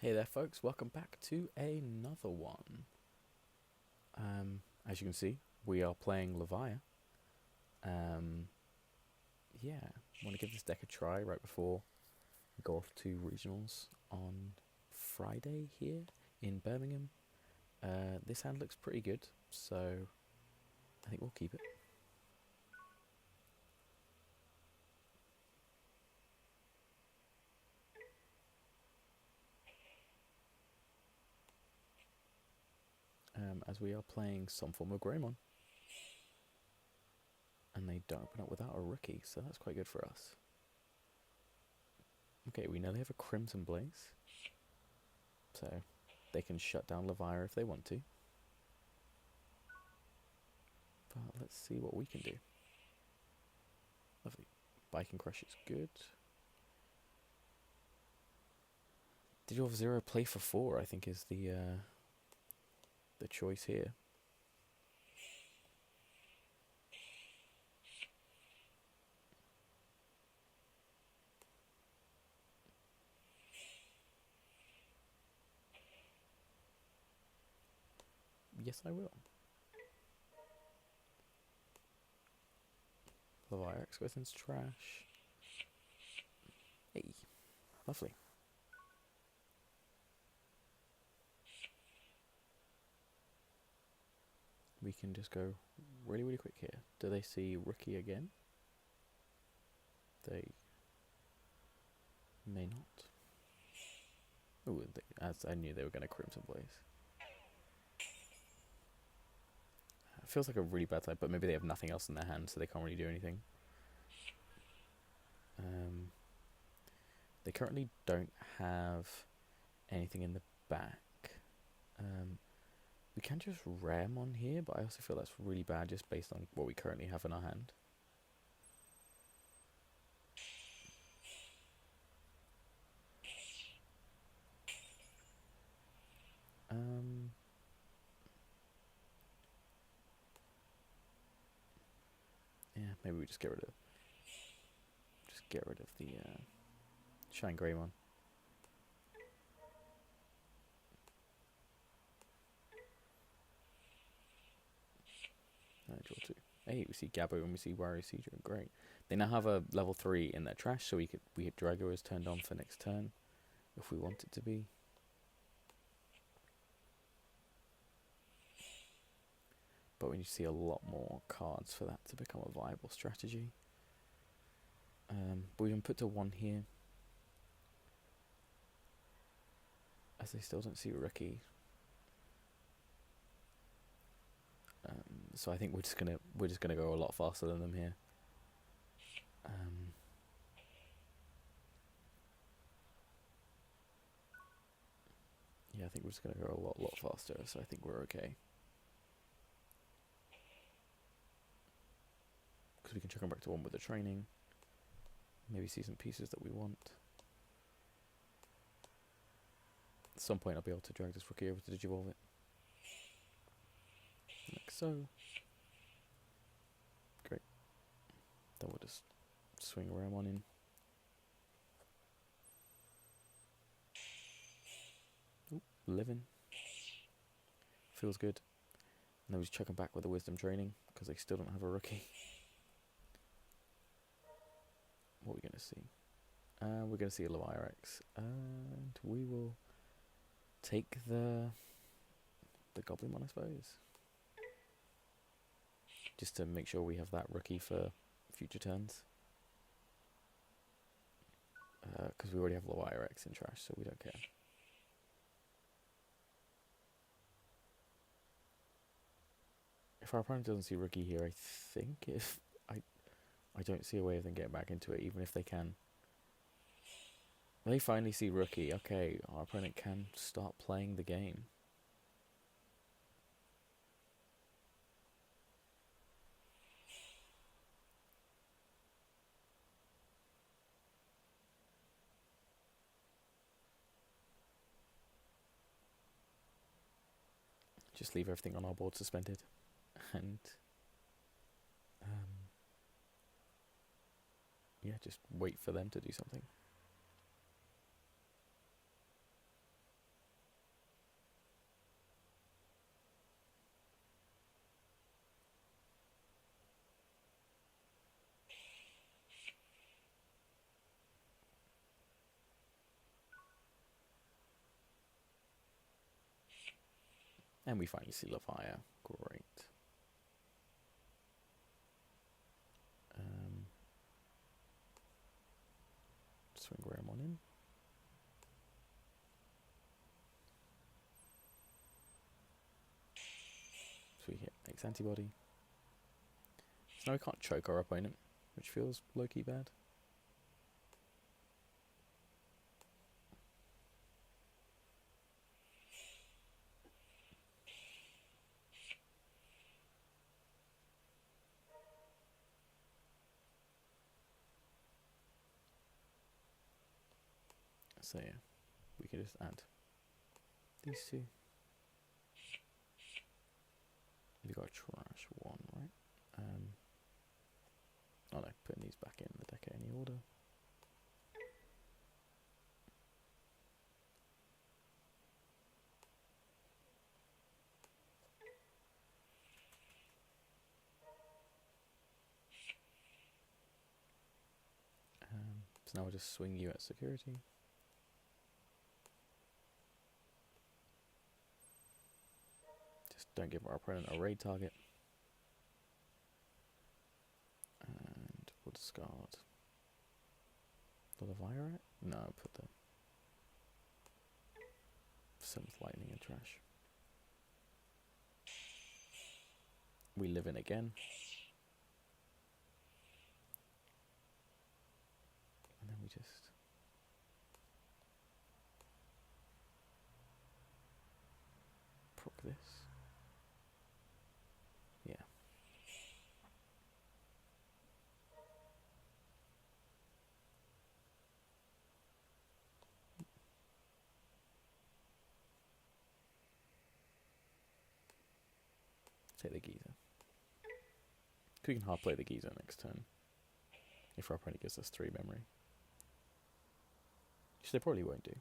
Hey there folks, welcome back to another one. As you can see, we are playing Levia. Yeah, want to give this deck a try right before we go off to regionals on Friday here in Birmingham. This hand looks pretty good, so I think we'll keep it. As we are playing some form of Greymon. And they don't open up without a rookie, so that's quite good for us. Okay, we know they have a Crimson Blaze, so they can shut down Levia if they want to. But let's see what we can do. Lovely. Bike and Crush is good. Digimon Zero play for 4, I think, is the choice here. Yes, I will. Leviax goes into trash. Hey, lovely. We can just go really, really quick here. Do they see Rookie again? They may not. Oh, as I knew they were going to Crimson Blaze. It feels like a really bad type, but maybe they have nothing else in their hand, so they can't really do anything. They currently don't have anything in the back. We can just Leviamon here, but I also feel that's really bad just based on what we currently have in our hand. Yeah, maybe we just get rid of the Shine Greymon. Draw 2. Hey, we see Gabo and we see Wario Seedra. Great. They now have a level 3 in their trash, so we Drago is turned on for next turn if we want it to be. But we need to see a lot more cards for that to become a viable strategy. But we can put to 1 here, as they still don't see a rookie. So I think we're just gonna go a lot faster than them here. Yeah, I think we're just gonna go a lot faster. So I think we're okay. Because we can chuck them back to 1 with the training. Maybe see some pieces that we want. At some point I'll be able to drag this rookie over to Digivolve it. Like so. Great. Then we'll just swing Leviamon in. Ooh, living. Feels good. And then we just chuck them back with the Wisdom training, because they still don't have a rookie. What are we going to see? We're going to see a Leviax. And we will take the Goblinmon, I suppose. Just to make sure we have that rookie for future turns. Because we already have Leviax in trash, so we don't care. If our opponent doesn't see rookie here, I think if I don't see a way of them getting back into it, even if they can. They finally see rookie. Okay, our opponent can start playing the game. Just leave everything on our board suspended, and yeah, just wait for them to do something. And we finally see Levia. Great. Swing Leviamon in. So we hit X antibody. So now we can't choke our opponent, which feels low-key bad. So yeah, we can just add these two. We got a trash one, right? Oh no, putting these back in the deck at any order. So now we'll just swing you at security. Just don't give our opponent a raid target. And we'll discard the Levia. No, I'll put the Sim's Lightning in trash. We live in again. And then we just proc this. Yeah. Take the Geezer. We can hard play the Geezer next turn if our opponent gives us 3 memory. Which they probably won't do.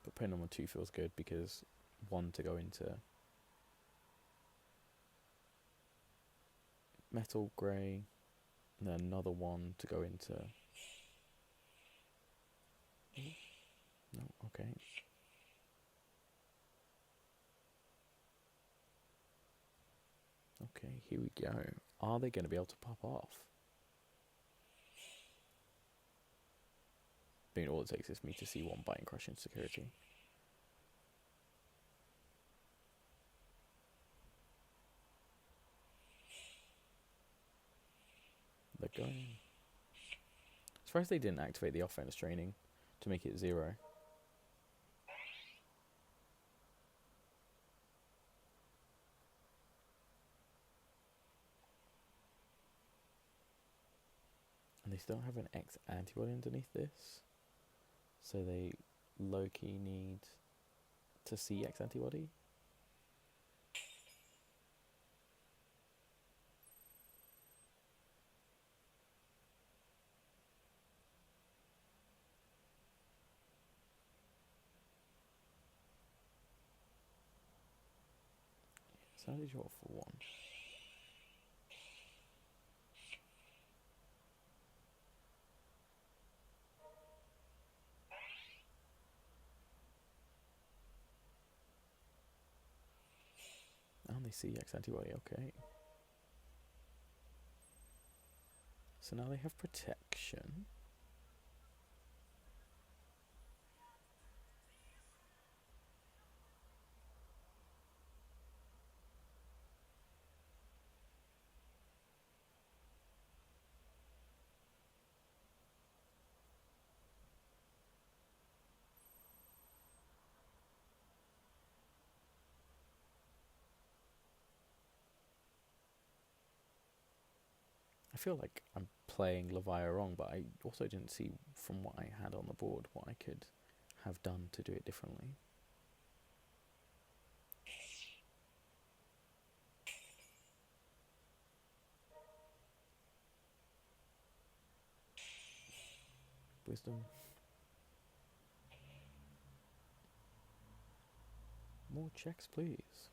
But playing on 2 feels good because 1 to go into metal grey, and then another 1 to go into. No, okay. Okay, here we go. Are they going to be able to pop off? I mean, all it takes is me to see 1 Biting Crush in security. They're going. As far as they didn't activate the offense training to make it 0. And they still have an X antibody underneath this. So they low-key need to see X antibody. So how did you roll for 1? And they see X antibody, okay. So now they have protection. I feel like I'm playing Levia wrong, but I also didn't see from what I had on the board what I could have done to do it differently. Wisdom. More checks, please.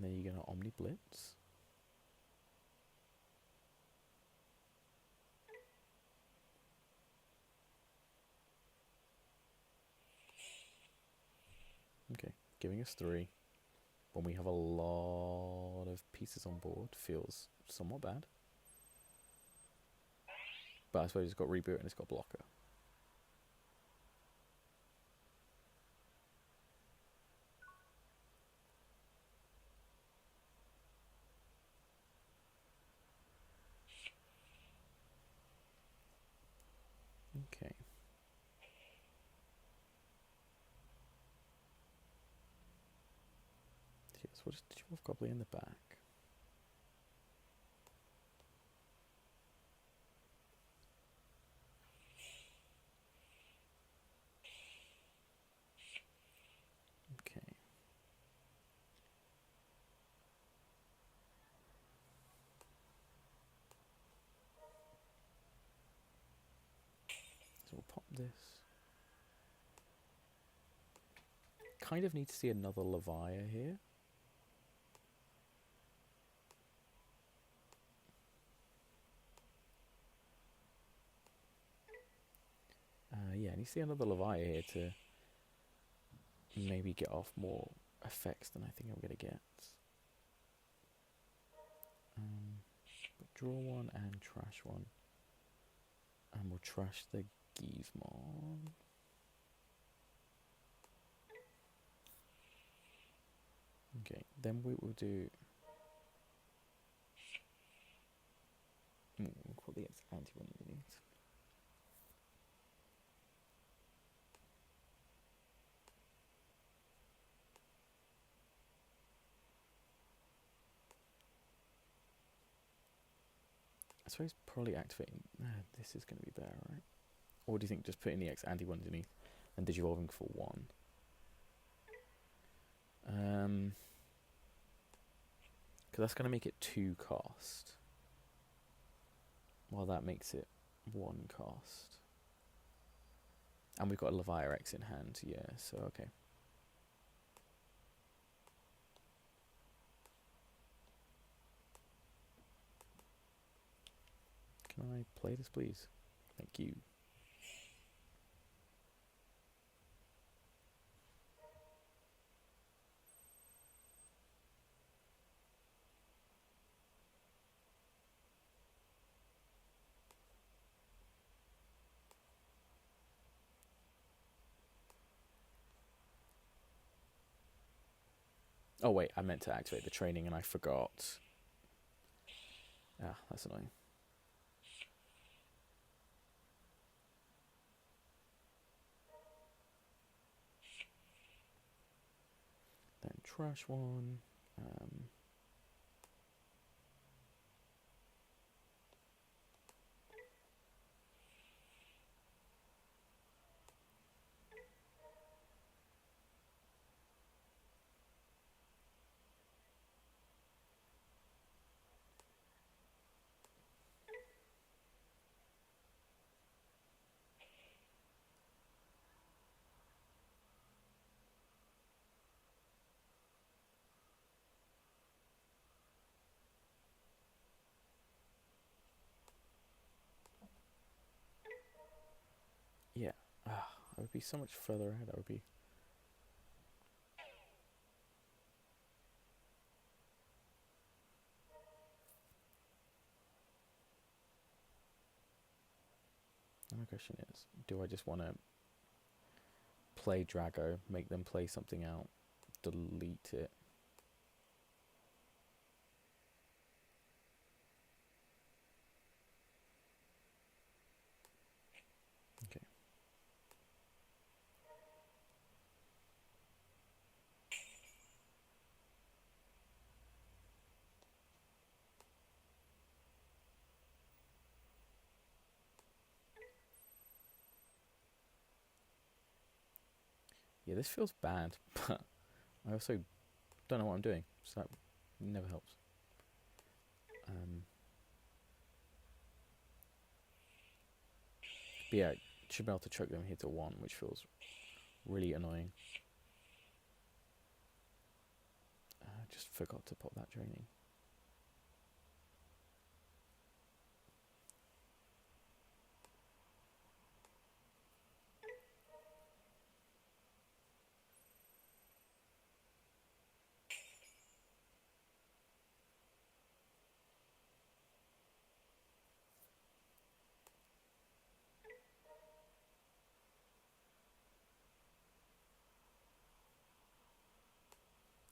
And then you're going to Omni Blitz. Okay, giving us 3 when we have a lot of pieces on board feels somewhat bad. But I suppose it's got reboot and it's got blocker. Okay. Yes, what does Digimon Goblin in the back? Okay. So we'll pop this. Kind of need to see another Levia here. Yeah, I need to see another Levia here to maybe get off more effects than I think I'm going to get. But draw 1 and trash 1. And we'll trash the Gizmon. Okay, then we will do... we'll call the anti-one underneath. I suppose probably activating... this is going to be better, right? Or do you think just putting the X anti-one underneath and digivolving for 1? Because that's going to make it 2 cost. Well, that makes it 1 cost. And we've got a Levia X in hand, yeah, so okay. Can I play this, please? Thank you. Oh wait, I meant to activate the training and I forgot. Ah, that's annoying. Then trash 1. Yeah. I would be so much further ahead. I would be... And my question is, do I just want to play Drago, make them play something out, delete it? Okay. Yeah, this feels bad, but I also don't know what I'm doing, so that never helps. But yeah, should be able to choke them here to 1, which feels really annoying. Just forgot to pop that training.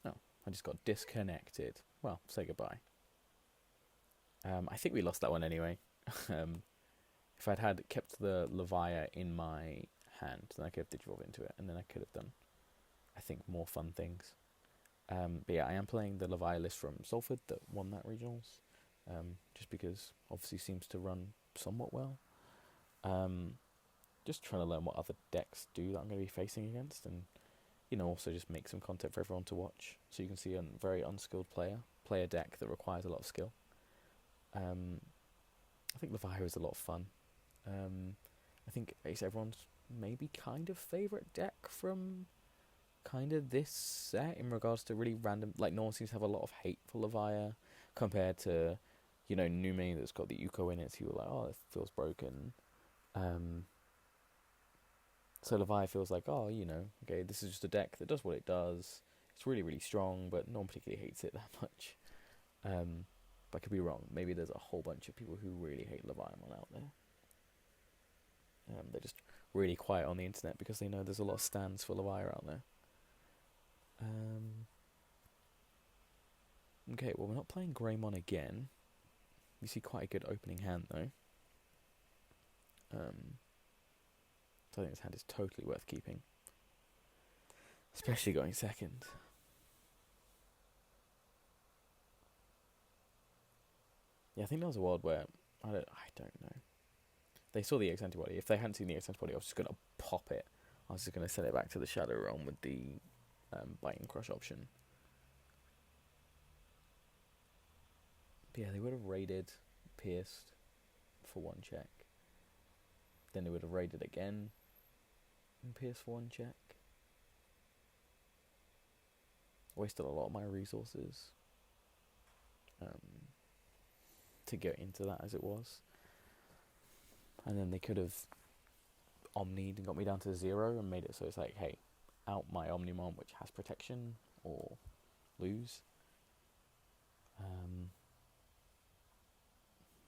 Oh, I just got disconnected. Well, say goodbye. I think we lost that one anyway. If I'd had kept the Levia in my hand, then I could have digivolved into it, and then I could have done, I think, more fun things. But yeah, I am playing the Levia list from Salford that won that regionals, just because obviously seems to run somewhat well. Just trying to learn what other decks do that I'm going to be facing against, and also just make some content for everyone to watch, so you can see a very unskilled player play a deck that requires a lot of skill. I think Levia is a lot of fun. I think it's everyone's maybe kind of favourite deck from kind of this set in regards to really random, like no one seems to have a lot of hate for Levia compared to, Nume that's got the Uko in it, so you're like, oh, it feels broken. So Levia feels like, oh, okay, this is just a deck that does what it does. It's really, really strong, but no one particularly hates it that much. But I could be wrong. Maybe there's a whole bunch of people who really hate Leviamon out there. They're just really quiet on the internet because they know there's a lot of stands for Levia out there. Okay, well, we're not playing Greymon again. You see quite a good opening hand, though. So I think this hand is totally worth keeping. Especially going second. Yeah, I think there was a world where, I don't know. They saw the X antibody. If they hadn't seen the X antibody, I was just going to pop it. I was just going to send it back to the Shadow Realm with the Bite and Crush option. But yeah, they would have raided, pierced for one check. Then they would have raided again and pierced for one check. Wasted a lot of my resources to get into that as it was. And then they could have Omni'd and got me down to 0 and made it so it's like, hey, out my Omnimon, which has protection, or lose.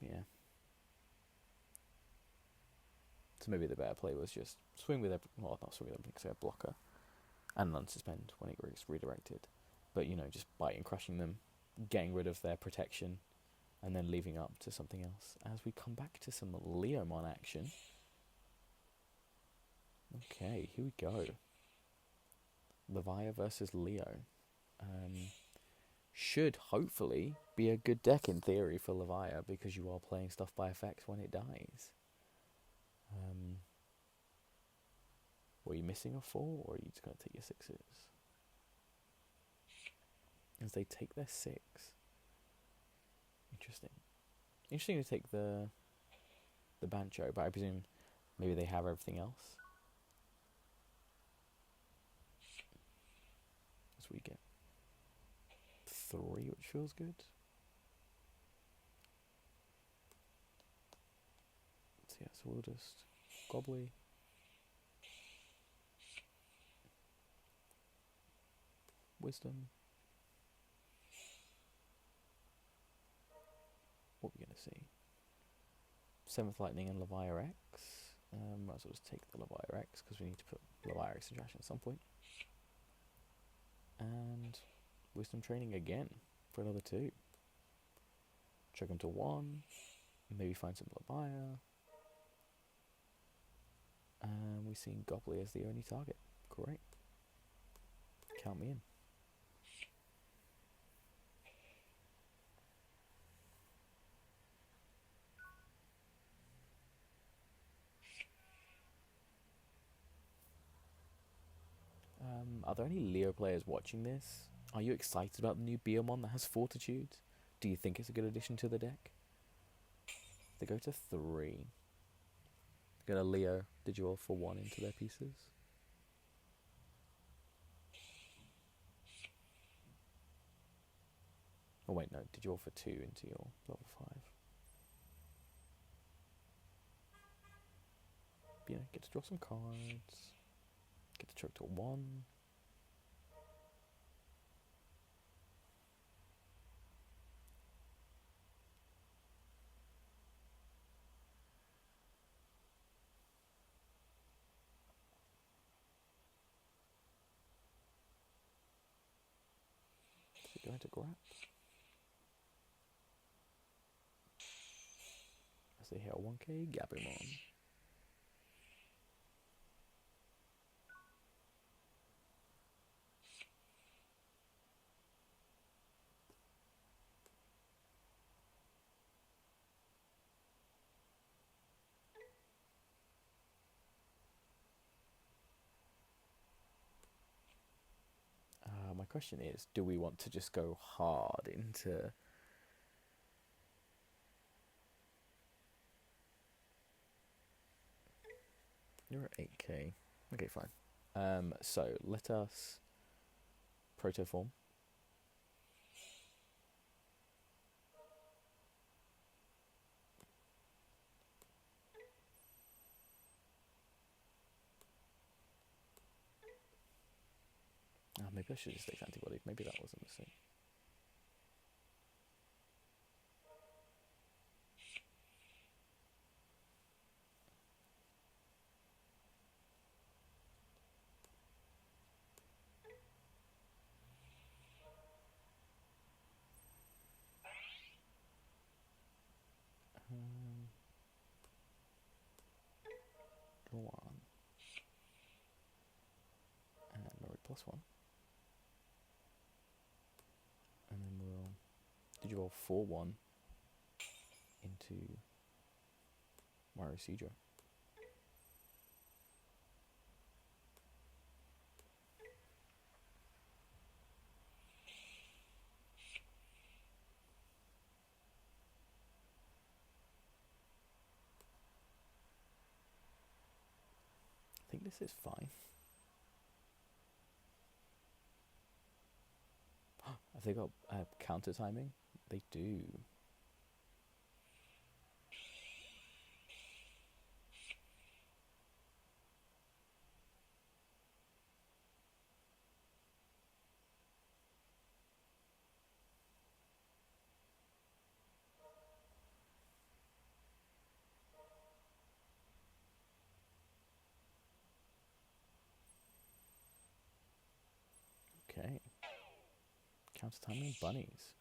Yeah. So maybe the better play was just swing with everything. Well, not swing with everything because they have blocker. And unsuspend when it gets redirected. But, just biting, crushing them, getting rid of their protection, and then leaving up to something else. As we come back to some Leomon action. Okay, here we go. Levia versus Leo. Should hopefully be a good deck in theory for Levia because you are playing stuff by effects when it dies. Were you missing a 4 or are you just going to take your 6s? As they take their 6. Interesting. Interesting to take the Bancho, but I presume maybe they have everything else. As we get 3, which feels good. So yeah, so we'll just Gobbly. Wisdom. What are we going to see? 7th Lightning and Levia X. Might as well just take the Levia X because we need to put Levia X in trash at some point. And Wisdom Training again for another 2. Chuck them to 1. Maybe find some Levia. And we've seen Gobbly as the only target. Great. Count me in. Are there any Leo players watching this? Are you excited about the new Beomon that has Fortitude? Do you think it's a good addition to the deck? They go to 3. Get a Leo Digivolve for 1 into their pieces. Oh wait, no. Did you roll for 2 into your level 5? But, you know, get to draw some cards. Get to choke to 1. So go into grab. As they hit a 1k Gabumon. My question is, do we want to just go hard into... You're at 8k. Okay, fine. So, let us protoform. Maybe I should just take antibody. Maybe that was a mistake. Draw 1. And memory +1. And then we'll... Did you roll 4-1 into Mario Seedra? I think this is fine. Have they got counter timing? They do. Okay. Counter timing bunnies.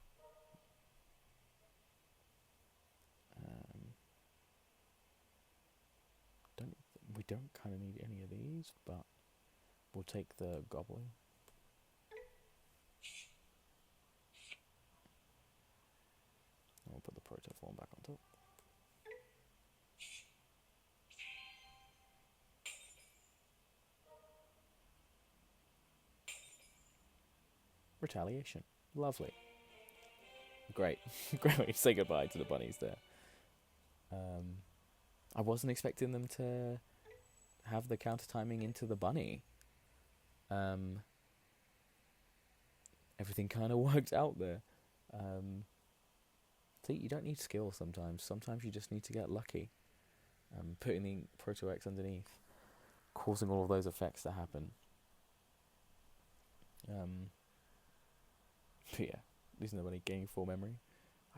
We don't kind of need any of these, but we'll take the gobbling. And we'll put the protoform back on top. Retaliation. Lovely. Great. Great way to say goodbye to the bunnies there. I wasn't expecting them to have the counter timing into the bunny. Everything kind of worked out there. See, you don't need skill sometimes. Sometimes you just need to get lucky. Putting the Proto X underneath, causing all of those effects to happen. But yeah, losing the bunny, gaining full memory.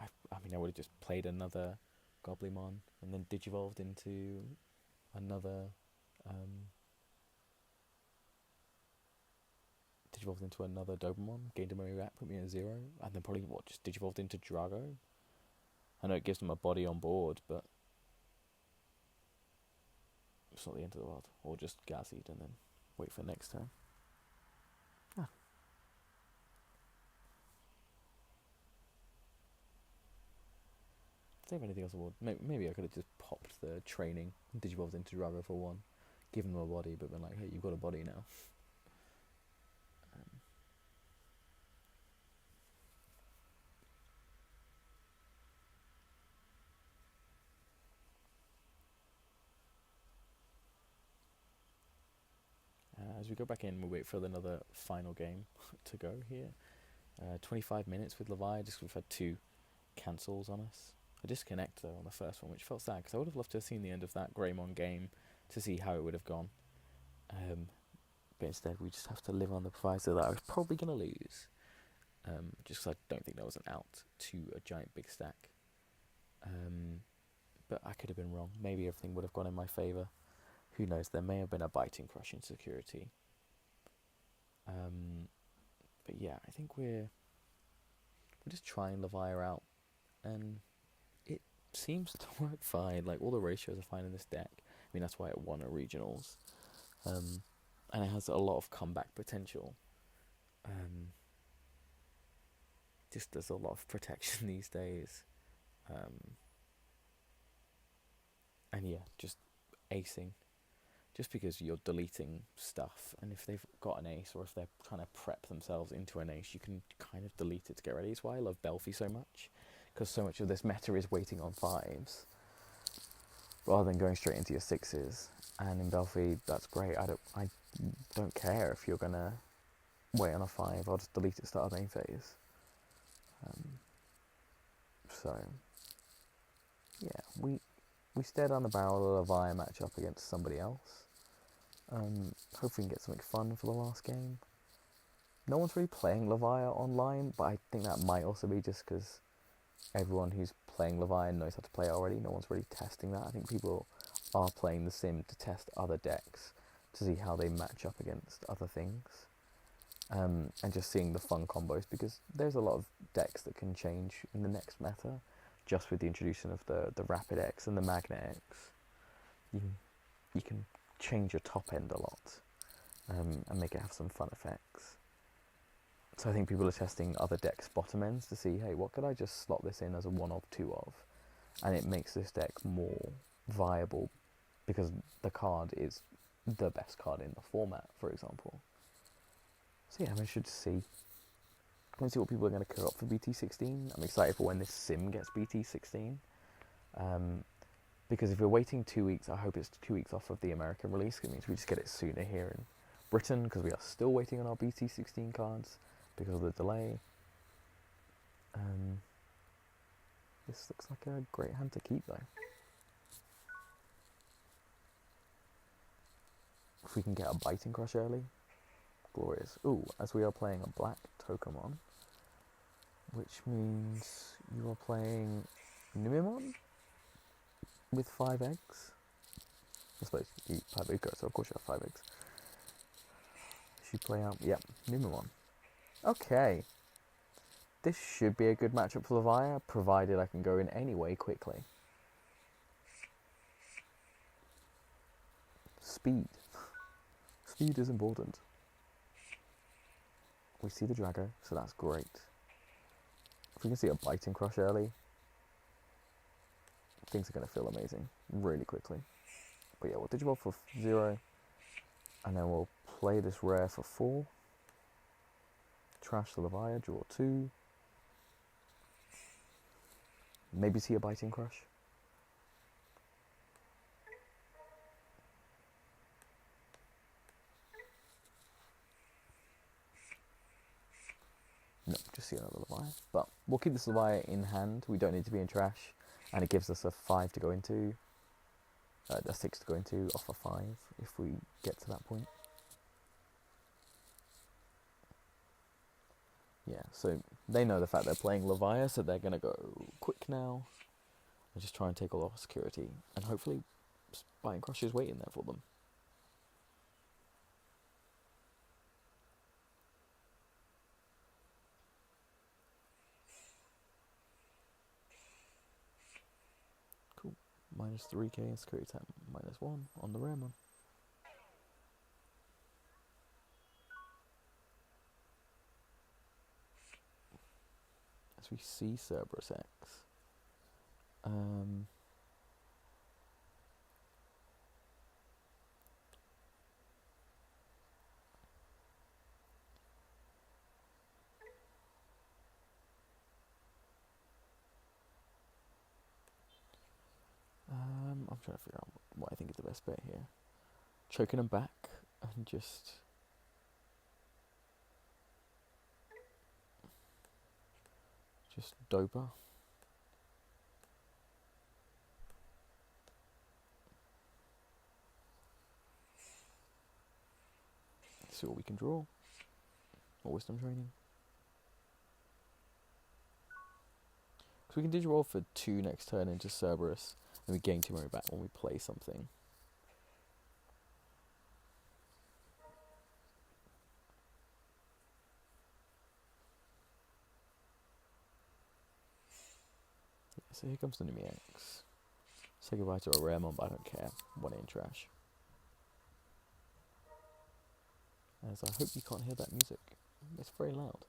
I mean, I would have just played another Goblimon and then digivolved into another Dobermon, gained a memory back, put me at 0, and then probably just digivolved into Drago. I know it gives them a body on board, but it's not the end of the world. Or just Gassied and then wait for next turn. Don't have anything else on board. Maybe I could have just popped the training, digivolved into Drago for 1, given them a body, but been like, hey, you've got a body now. As we go back in, we'll wait for another final game to go here. 25 minutes with Levi, just 'cause we've had 2 cancels on us. I disconnected though on the first one, which felt sad because I would have loved to have seen the end of that Greymon game to see how it would have gone. But instead, we just have to live on the proviso that I was probably going to lose. Just because I don't think there was an out to a giant big stack. But I could have been wrong. Maybe everything would have gone in my favour. Who knows? There may have been a biting crush insecurity. But yeah, I think we're just trying Levier out, and it seems to work fine. Like, all the ratios are fine in this deck. I mean, that's why it won at regionals. And it has a lot of comeback potential. Just there's a lot of protection these days. And yeah, just acing. Just because you're deleting stuff, and if they've got an ace, or if they're trying to prep themselves into an ace, you can kind of delete it to get ready. That's why I love Belfi so much, because so much of this meta is waiting on 5s, rather than going straight into your 6s. And in Belfi, that's great. I don't care if you're gonna wait on a 5. I'll just delete it, start a main phase. So yeah, we stared down the barrel of a Leviathan matchup against somebody else. Hopefully we can get something fun for the last game. No one's really playing Leviathan online, but I think that might also be just because everyone who's playing Leviathan knows how to play it already. No one's really testing that. I think people are playing the sim to test other decks, to see how they match up against other things. And just seeing the fun combos, because there's a lot of decks that can change in the next meta, just with the introduction of the Rapid X and the Magnet X. You can change your top end a lot, and make it have some fun effects. So I think people are testing other decks' bottom ends to see, hey, what could I just slot this in as a 1 of, 2 of? And it makes this deck more viable, because the card is the best card in the format, for example. So yeah, I'm interested to see. I want to see what people are going to cook up for BT16. I'm excited for when this sim gets BT16. Because if we're waiting 2 weeks, I hope it's 2 weeks off of the American release. It means we just get it sooner here in Britain, because we are still waiting on our BT16 cards because of the delay. This looks like a great hand to keep, though. If we can get a biting crush early, glorious. Ooh, as we are playing a black Tokamon, which means you are playing Nimimon with 5 eggs. I suppose you eat Pavuka, so of course you have 5 eggs. Should play out, yep, Nimimon. Okay. This should be a good matchup for Leviathan, provided I can go in any way quickly. Speed. Speed is important. We see the Drago, so that's great. If we can see a biting crush early, things are going to feel amazing really quickly. But yeah, we'll Digimon for 0, and then we'll play this rare for 4. Trash the Leviathan, draw 2. Maybe see a biting crush. No, just see another Leviathan. But we'll keep this Leviathan in hand. We don't need to be in trash. And it gives us a 5 to go into. A 6 to go into off a 5 if we get to that point. Yeah, so they know the fact they're playing Leviathan, so they're going to go quick now. And just try and take all our security. And hopefully Biting Crush is waiting there for them. Cool. Minus 3k in security time. Minus 1 on the Leviamon. As we see Cerberus X. I'm trying to figure out what I think is the best bet here. Choking him back and just... Just doper. Let's see what we can draw. More wisdom training. So we can Digiroll for 2 next turn into Cerberus, and we gain 2 memory back when we play something. Yeah, so here comes the Numiax. Say goodbye to a Leviamon, but I don't care. 1 in trash. As I hope you can't hear that music. It's very loud.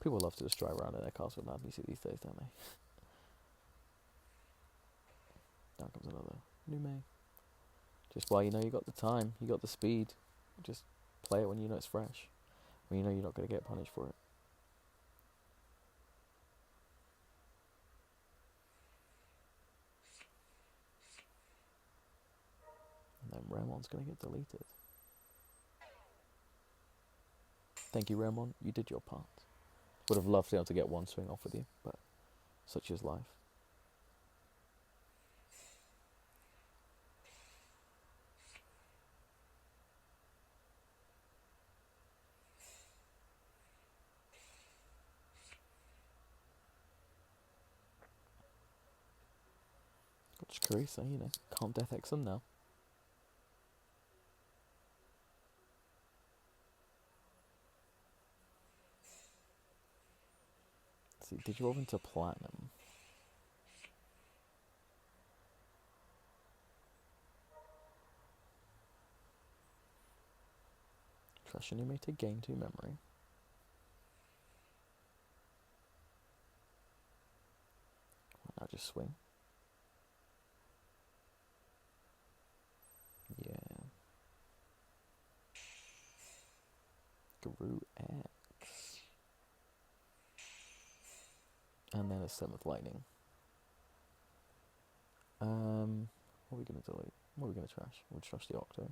People love to just drive around in their cars with loud music these days, don't they? Down comes another Nume. Just while you know you got the time, you got the speed, just play it when you know it's fresh. When you know you're not going to get punished for it. And then Ramon's going to get deleted. Thank you, Ramon. You did your part. Would have loved to be able to get 1 swing off with you, but such is life. Got Carissa, you know, can't Death X them now. Let's see, did you evolve into Platinum? Trash Anime to gain 2 memory. Now just swing. Yeah. Guru X. And then a 7th Lightning. What are we going to delete? What are we going to trash? We'll trash the Octo.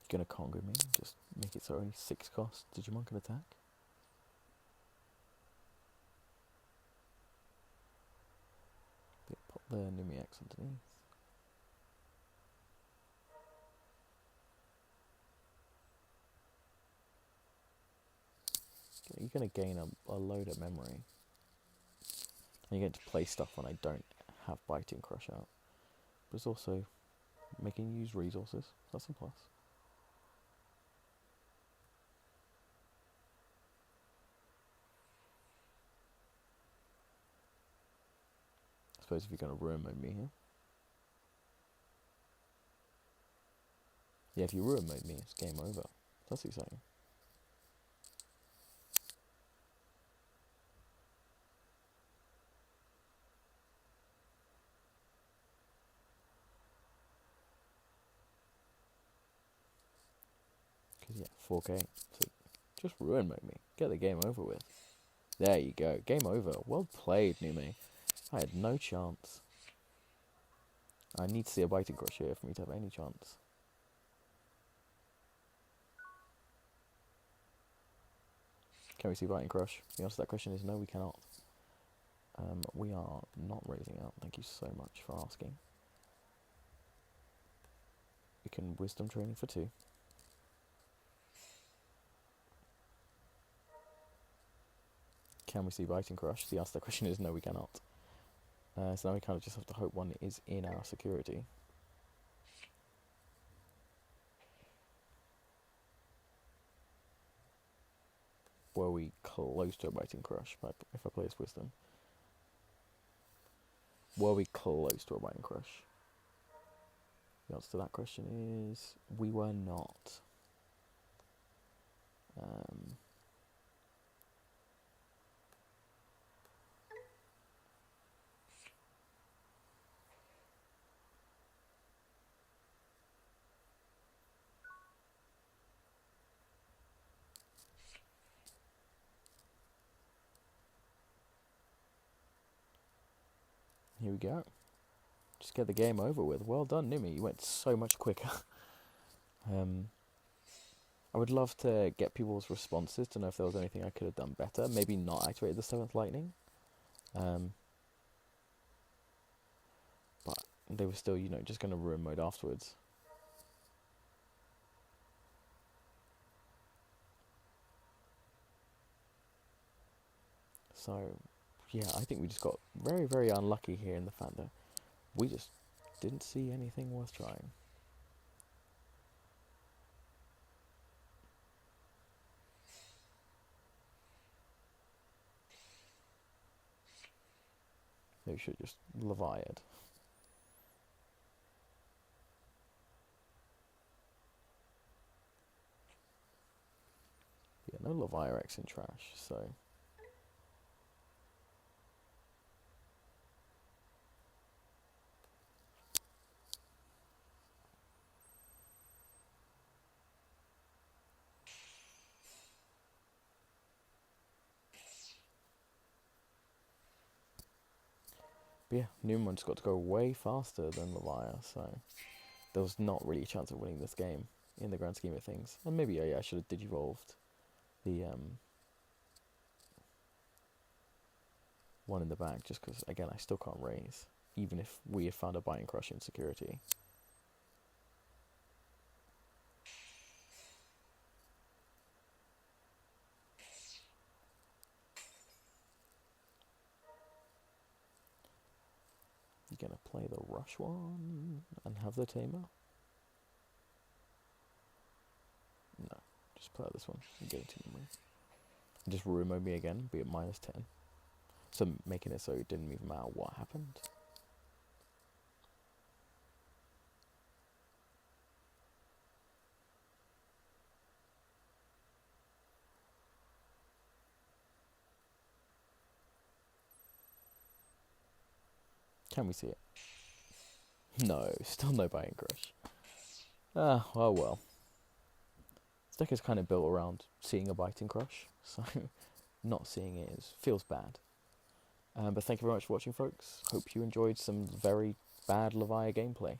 Gonna Congo me, just make it so only 6 cost. Digimon can attack. Pop the Numiax underneath. Okay, you're gonna gain a load of memory. And you get to play stuff when I don't have Biting Crush out. But it's also making you use resources. That's a plus. I suppose if you're going to ruin mode me here. Yeah, if you ruin mode me, it's game over. That's exciting. Because yeah, 4K. So just ruin mode me. Get the game over with. There you go. Game over. Well played, Nume. I had no chance. I need to see a Biting Crush here for me to have any chance. Can we see Biting Crush? The answer to that question is no, we cannot. We are not raising out. Thank you so much for asking. We can Wisdom Training for 2. Can we see Biting Crush? The answer to that question is no, we cannot. So now we kind of just have to hope one is in our security. were we close to a biting crush if I play as Wisdom? Were we close to a biting crush? The answer to that question is we were not. Here we go. Just get the game over with. Well done, Nimi. You went so much quicker. I would love to get people's responses to know if there was anything I could have done better. Maybe not activated the 7th lightning. But they were still, just going to ruin mode afterwards. So, yeah, I think we just got very, very unlucky here in the fact that we just didn't see anything worth trying. They should just Leviad. Yeah, no Leviarex in trash, so... But yeah, Newman just got to go way faster than Levia, so there was not really a chance of winning this game in the grand scheme of things. And maybe I should have digivolved the one in the back, just because, again, I still can't raise, even if we have found a biting crush in security. You're going to play the rush one and have the tamer? No, just play this one and get it to memory. And just ruin me again, be at -10. So making it so it didn't even matter what happened. Can we see it? No, still no biting crush. Ah, oh well. This deck is kind of built around seeing a biting crush, so not seeing it feels bad. But thank you very much for watching, folks. Hope you enjoyed some very bad Levia gameplay.